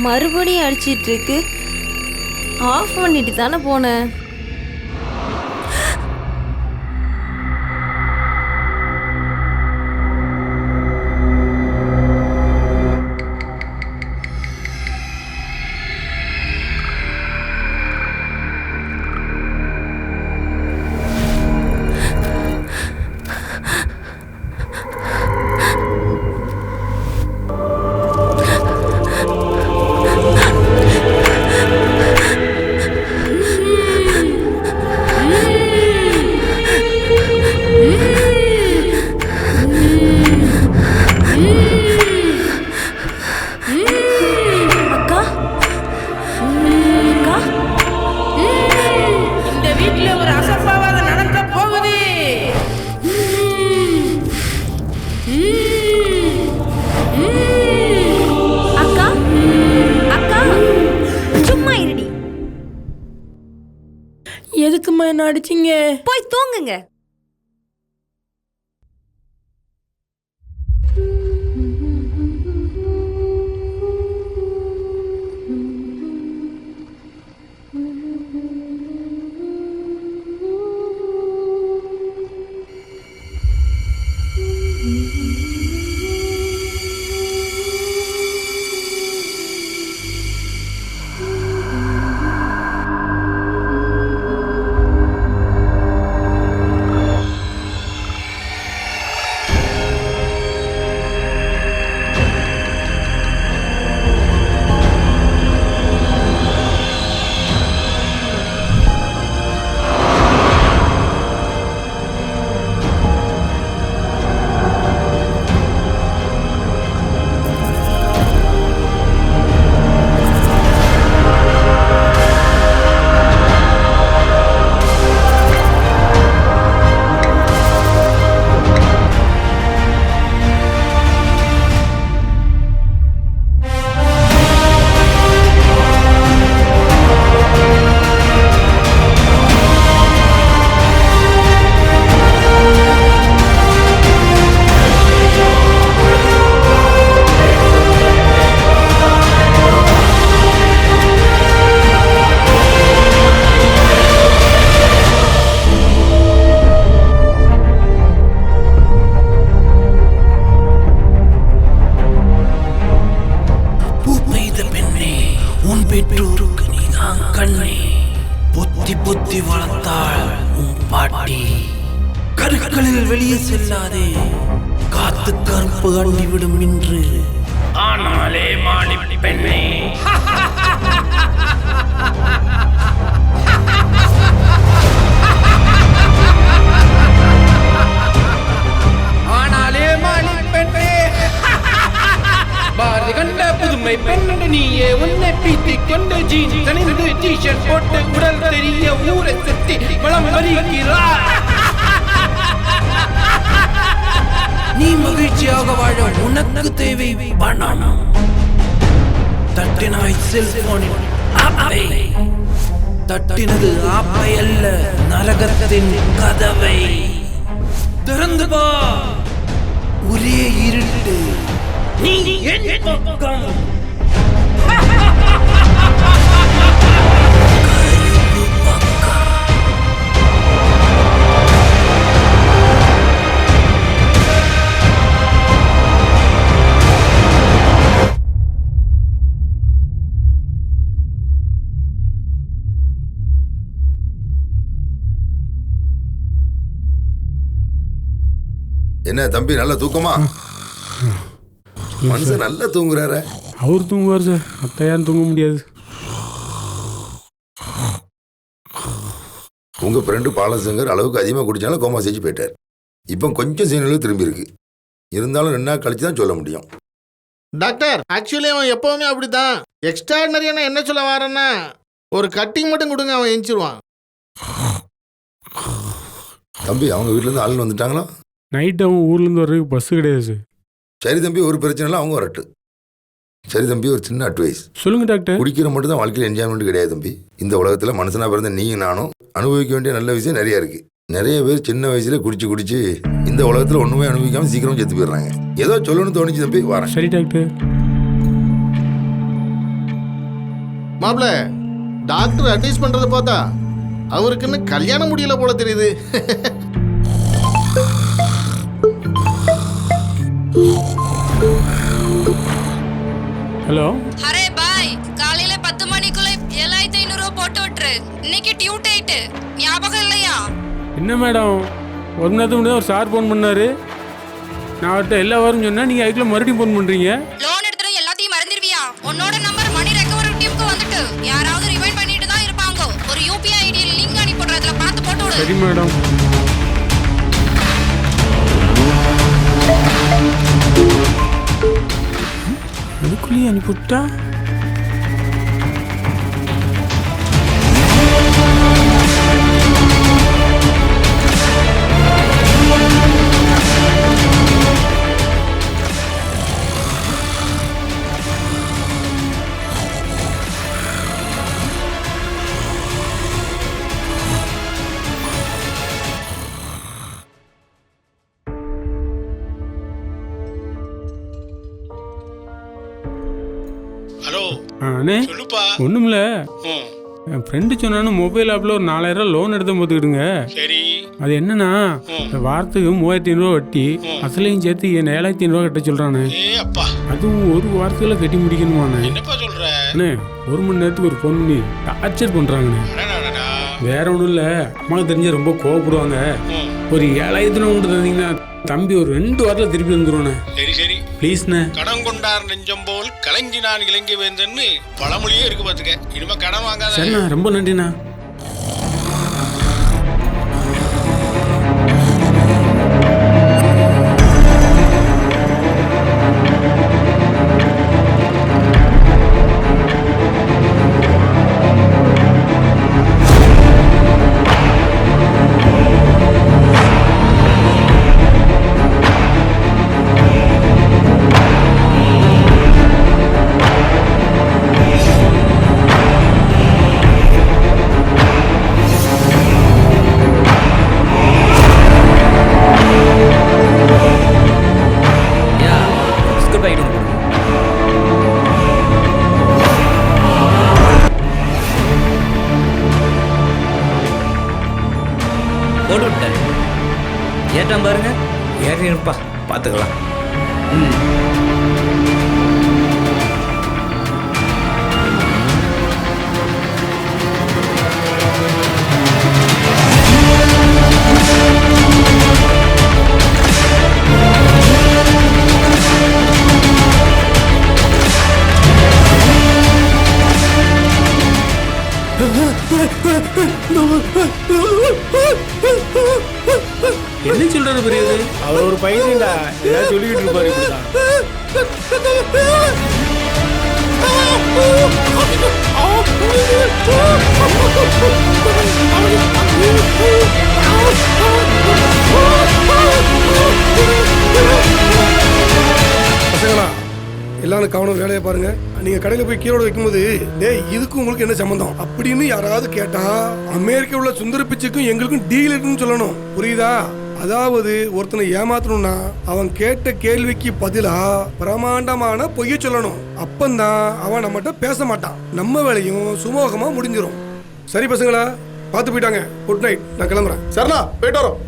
மறுபடியும் அடிச்சிட்டு இருக்கு. ஆஃப் பண்ணிட்டு தானே போனேன். எதுக்குமா என்ன அடிச்சிங்க? போய் தூங்குங்க. புத்தி வளர்த்தாள் உன் பாட்டி. கருக்களில் வெளியே செல்லாதே, காத்து கருப்பு அண்டிவிடும் என்று. ஆனாலே மாடி பெண்ணே, ஆனாலே மாடி பெண்ணே, பாரதி கண்ட புதுமை பெண்ணு நீயே. உன்னை பீத்தி கொண்டு ஜீன் தனிந்து டீஷர்ட் போட்டு உடல் தெரிய ஊரை சுத்தி வளம் வருகிறார். நீ மகிழ்ச்சியாக வாழ உனக்கு தேவை பணம். தட்டினாய் செல்போனில் ஆப்பை, தட்டினது ஆப்பை அல்ல நரகத்தின் கதவை. திறந்து பா, ஒரே இருட்டு. நீ என் பக்கம். என்ன தம்பி, நல்ல தூக்கமா? மனுஷன் நல்லா தூங்குறாரு. அவர் தூங்குவார் சார், மற்ற யாரும் தூங்க முடியாது. உங்க ஃப்ரெண்டு பாலசங்கர் அளவுக்கு அதிகமாக குடிச்சாலும் கோமா செஞ்சு போயிட்டார். இப்போ கொஞ்சம் சீனளவு திரும்பி இருக்கு. இருந்தாலும் 2 நாள் கழிச்சு தான் சொல்ல முடியும். டாக்டர், ஆக்சுவலி அவன் எப்பவுமே அப்படிதான். எக்ஸ்ட்ராடனரியான என்ன சொல்ல வாரன்னா, ஒரு கட்டிங் மட்டும் கொடுங்க, அவன் எஞ்சிருவான். தம்பி, அவங்க வீட்டிலேருந்து ஆளுன்னு வந்துட்டாங்களா? நைட் அவன் ஊர்லேருந்து வர்றதுக்கு பஸ்ஸு கிடையாது சார். சரி தம்பி, ஒரு பிரச்சனை இல்லை, அவங்க வரட்டு. சரி தம்பி, ஒரு சின்ன அட்வைஸ் சொல்லுங்க டாக்டர். குடிக்கிற மட்டும் தான் வாழ்க்கையில் என்ஜாய்மெண்ட் கிடையாது தம்பி. இந்த உலகத்தில் மனுஷனா பிறந்த நீயும் நானும் அனுபவிக்க வேண்டிய நல்ல விஷயம் நிறைய இருக்கு. நிறைய பேர் சின்ன வயசுல குடிச்சு இந்த உலகத்தில் ஒண்ணுமே அனுபவிக்காம சீக்கிரம் செத்து போயிடுறாங்க. ஏதோ சொல்லணும்னு தோணுச்சு தம்பி, வரேன். சரி டாக்டர். மாப்ள டாக்டர் அட்வைஸ் பண்றத பார்த்தா அவருக்குன்னு கல்யாணம் முடியல போல தெரியுது. ஹலோ. அரே பாய், காலையில 10 மணிக்குள்ள 7500 ரூபாய் போட்டு விட்டுரு. இன்னைக்கு டியூ டேட், ஞாபகம் இல்லையா? என்ன மேடம், ஒரு மணி நேரத்துக்கு முன்னாடி ஒரு சார் ஃபோன் பண்ணாரு. நான் அவர்கிட்ட எல்லா வாரம் சொன்னேன், நீங்கள் அதுக்குள்ள மறுபடியும் ஃபோன் பண்ணுறீங்க. லோன் எடுத்துட்டு எல்லாத்தையும் மறந்துடுவியா? உன்னோட நம்பர் மணி ரெக்கவரி டீமுக்கு வந்துட்டு யாராவது ரிமைண்ட் பண்ணிட்டு தான் இருப்பாங்க. ஒரு யூபிஐ ஐடியில் லிங்க் அனுப்பிடுறேன், அதுல பார்த்து போட்டு விடு. சரி மேடம். அதுக்குள்ளேயே அனுப்பிவிட்டா ஹலோ அண்ணே, சொல்லுப்பா. ஒன்றுமில்ல. ம், என் ஃப்ரெண்டு சொன்னான்னு மொபைல் ஆப்பில் ஒரு 4000 லோன் எடுத்து பார்த்துக்கிடுங்க. சரி. அது என்னன்னா, இந்த வாரத்துக்கு 3500 வட்டி, அசலையும் சேர்த்து 7500 கட்ட சொல்கிறானே. ஏ அப்பா, அதுவும் ஒரு வாரத்துக்குள்ள கட்டி முடிக்கணுமாண்ணே. என்னப்பா சொல்ற? அண்ணே, ஒரு மணி நேரத்துக்கு ஒரு ஃபோன் பண்ணி டார்ச்சர் பண்ணுறாங்கண்ணே. அடடடடா. வேற ஒன்றும் இல்லை, அம்மாவுக்கு தெரிஞ்ச ரொம்ப கோவப்படுவாங்க. ம், ஒரு 7000 கொண்டு தந்தீங்கன்னா தம்பி ஒரு 2 வாரத்தில் திருப்பி வந்துடுவானே. சரி சரி. ப்ளீஸ்ண்ணே. கடன் கொண்டார் நெஞ்சம் போல் கலங்கி நான் இலங்கை வேந்தன்னு பழமொழியே இருக்கு பாத்துக்க. இனிமே கடன் வாங்காத. சரிண்ணா, ரொம்ப நன்றிண்ணா. போட்டு விட்டாரு. ஏற்றான் பாருங்க, ஏறிப்பா பார்த்துக்கலாம். என்ன சொல்றாரு பெரியது? அவர் ஒரு பையன்டா, ஏதாவது சொல்லிக்கிட்டு இருப்பாரு இப்படிதான். பசங்களா, எல்லாரும் கவனம் வேலையை பாருங்க. நீங்க கடையில போய் கீரோட வைக்கும்போது, டேய் இதுக்கு உங்களுக்கு என்ன சம்பந்தம் அப்படின்னு யாராவது கேட்டா, அமெரிக்கா உள்ள சுந்தர பிச்சைக்கும் எங்களுக்கும் டீல் இருக்குன்னு சொல்லணும். புரியுதா? அதாவது ஒருத்தனை ஏமாத்தணும்னா அவன் கேட்ட கேள்விக்கு பதிலா பிரமாண்டமான பொய்ய சொல்லணும். அப்பந்தான் அவன் நம்மகிட்ட பேச மாட்டான். நம்ம வேலையும் சுமூகமா முடிஞ்சிடும். சரி பசங்களா, பார்த்து போயிட்டாங்க. குட் நைட், நான் கிளம்புறேன். சரணா, போயிட்டு வரோம்.